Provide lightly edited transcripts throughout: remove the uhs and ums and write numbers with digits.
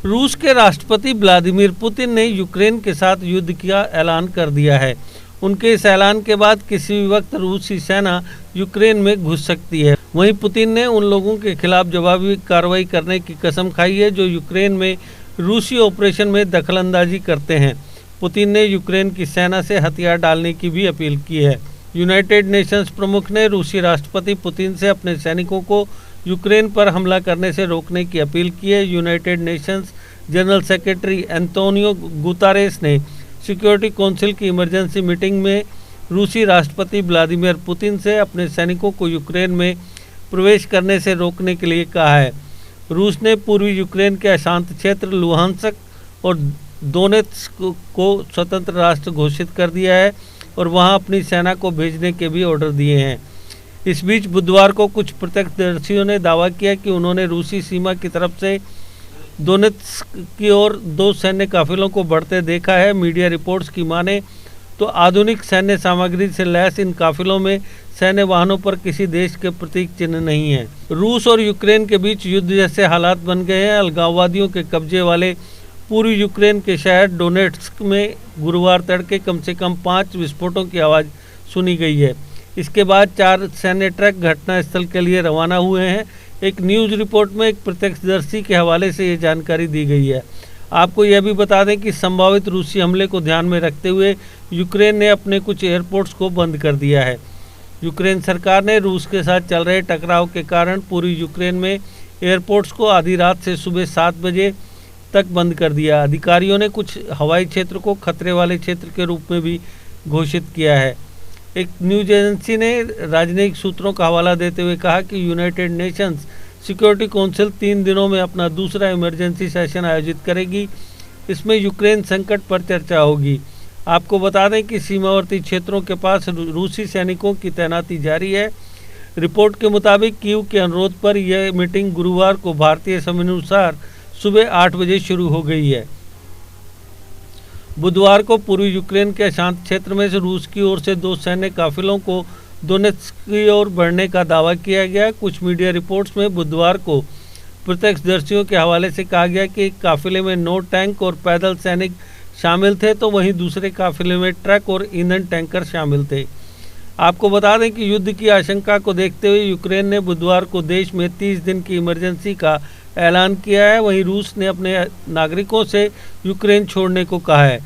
रूस के राष्ट्रपति व्लादिमीर पुतिन ने यूक्रेन के साथ युद्ध का ऐलान कर दिया है। उनके इस ऐलान के बाद किसी भी वक्त रूसी सेना यूक्रेन में घुस सकती है। वहीं पुतिन ने उन लोगों के खिलाफ जवाबी कार्रवाई करने की कसम खाई है जो यूक्रेन में रूसी ऑपरेशन में दखलंदाजी करते हैं। पुतिन ने यूक्रेन की सेना से हथियार डालने की भी अपील की है। यूनाइटेड नेशंस प्रमुख ने रूसी राष्ट्रपति पुतिन से अपने सैनिकों को यूक्रेन पर हमला करने से रोकने की अपील की है। United Nations general secretary Antonio Guterres ने सिक्योरिटी काउंसिल की इमरजेंसी मीटिंग में रूसी राष्ट्रपति व्लादिमीर पुतिन से अपने सैनिकों को यूक्रेन में प्रवेश करने से रोकने के लिए कहा है। रूस ने पूर्वी यूक्रेन के अशांत क्षेत्र लुहांस्क और दोनेत्स्क को स्वतंत्र राष्ट्र घोषित कर दिया है और वहां अपनी सेना को भेजने के भी ऑर्डर दिए हैं। इस बीच बुधवार को कुछ प्रत्यक्षदर्शियों ने दावा किया कि उन्होंने रूसी सीमा की तरफ से दोनेत्स्क की ओर 2 सैन्य काफिलों को बढ़ते देखा है। मीडिया रिपोर्ट्स की माने तो आधुनिक सैन्य सामग्री से लैस इन काफिलों में सैन्य वाहनों पर किसी देश के प्रतीक चिन्ह नहीं है। रूस और यूक्रेन के बीच युद्ध जैसे हालात बन गए हैं। अलगाववादियों के कब्जे वाले पूर्वी यूक्रेन के शहर डोनेट्स्क में गुरुवार तड़के कम से कम 5 विस्फोटों की आवाज़ सुनी गई है। इसके बाद 4 सैन्य ट्रक घटनास्थल के लिए रवाना हुए हैं। एक न्यूज़ रिपोर्ट में एक प्रत्यक्षदर्शी के हवाले से ये जानकारी दी गई है। आपको यह भी बता दें कि संभावित रूसी हमले को ध्यान में रखते हुए यूक्रेन ने अपने कुछ एयरपोर्ट्स को बंद कर दिया है। यूक्रेन सरकार ने रूस के साथ चल रहे टकराव के कारण पूरी यूक्रेन में एयरपोर्ट्स को आधी रात से सुबह 7 बजे तक बंद कर दिया। अधिकारियों ने कुछ हवाई क्षेत्र को खतरे वाले क्षेत्र के रूप में भी घोषित किया है। एक न्यूज एजेंसी ने राजनयिक सूत्रों का हवाला देते हुए कहा कि यूनाइटेड नेशंस सिक्योरिटी काउंसिल 3 दिनों में अपना दूसरा इमरजेंसी सेशन आयोजित करेगी। इसमें यूक्रेन संकट पर चर्चा होगी। आपको बता दें कि सीमावर्ती क्षेत्रों के पास रूसी सैनिकों की तैनाती जारी है। रिपोर्ट के मुताबिक कीव के अनुरोध पर यह मीटिंग गुरुवार को भारतीय समयानुसार सुबह 8 बजे शुरू हो गई है। बुधवार को पूर्वी यूक्रेन के अशांत क्षेत्र में से रूस की ओर से 2 सैन्य काफिलों को दोनेत्स्क की ओर बढ़ने का दावा किया गया। कुछ मीडिया रिपोर्ट्स में बुधवार को प्रत्यक्षदर्शियों के हवाले से कहा गया कि एक काफिले में 9 टैंक और पैदल सैनिक शामिल थे, तो वहीं दूसरे काफिले में ट्रक और ईंधन टैंकर शामिल थे। आपको बता दें कि युद्ध की आशंका को देखते हुए यूक्रेन ने बुधवार को देश में 30 दिन की इमरजेंसी का ऐलान किया है। वहीं रूस ने अपने नागरिकों से यूक्रेन छोड़ने को कहा है।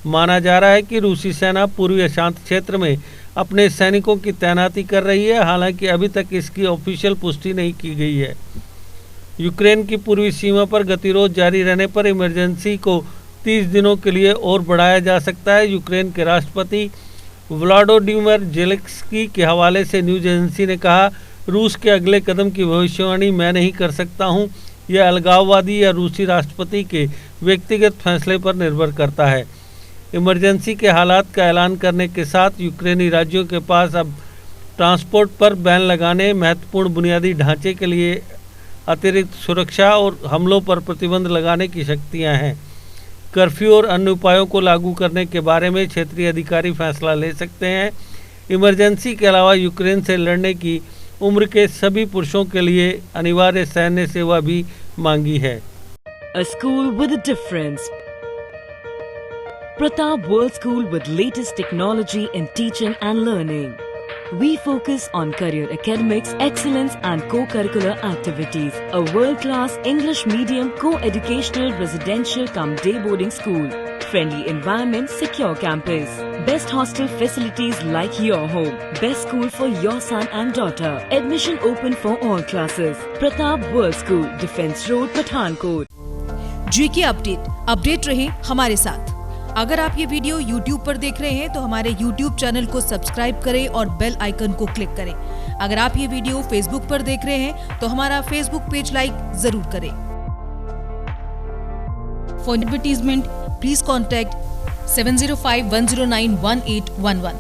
माना जा रहा है कि रूसी सेना पूर्वी अशांत क्षेत्र में अपने सैनिकों की तैनाती कर रही है, हालांकि अभी तक इसकी ऑफिशियल पुष्टि नहीं की गई है। यूक्रेन की पूर्वी सीमा पर गतिरोध जारी रहने पर इमरजेंसी को 30 दिनों के लिए और बढ़ाया जा सकता है। यूक्रेन के राष्ट्रपति व्लादिमीर ज़ेलेंस्की के हवाले से न्यूज एजेंसी ने कहा, रूस के अगले कदम की भविष्यवाणी मैं नहीं कर सकता हूं। यह अलगाववादी या रूसी राष्ट्रपति के व्यक्तिगत फैसले पर निर्भर करता है। इमरजेंसी के हालात का ऐलान करने के साथ यूक्रेनी राज्यों के पास अब ट्रांसपोर्ट पर बैन लगाने, महत्वपूर्ण बुनियादी ढांचे के लिए अतिरिक्त सुरक्षा और हमलों पर प्रतिबंध लगाने की शक्तियां हैं। कर्फ्यू और अन्य उपायों को लागू करने के बारे में क्षेत्रीय अधिकारी फैसला ले सकते हैं। इमरजेंसी के अलावा यूक्रेन से लड़ने की उम्र के सभी पुरुषों के लिए अनिवार्य सैन्य सेवा भी मांगी है। A school with a difference. Pratap World School with latest technology in teaching and learning. We focus on career academics, excellence and co-curricular activities. A world-class English medium co-educational residential cum day boarding school. Friendly environment, secure campus. Best hostel facilities like your home. Best school for your son and daughter. Admission open for all classes. Pratap World School, Defence Road, Pathankot. GK update रहे हमारे साथ। अगर आप ये video YouTube पर देख रहे हैं तो हमारे YouTube चैनल को सब्सक्राइब करें और बेल आइकन को क्लिक करें। अगर आप ये वीडियो Facebook पर देख रहे हैं तो हमारा Facebook पेज लाइक जरूर करें। For advertisement please contact 7051091811।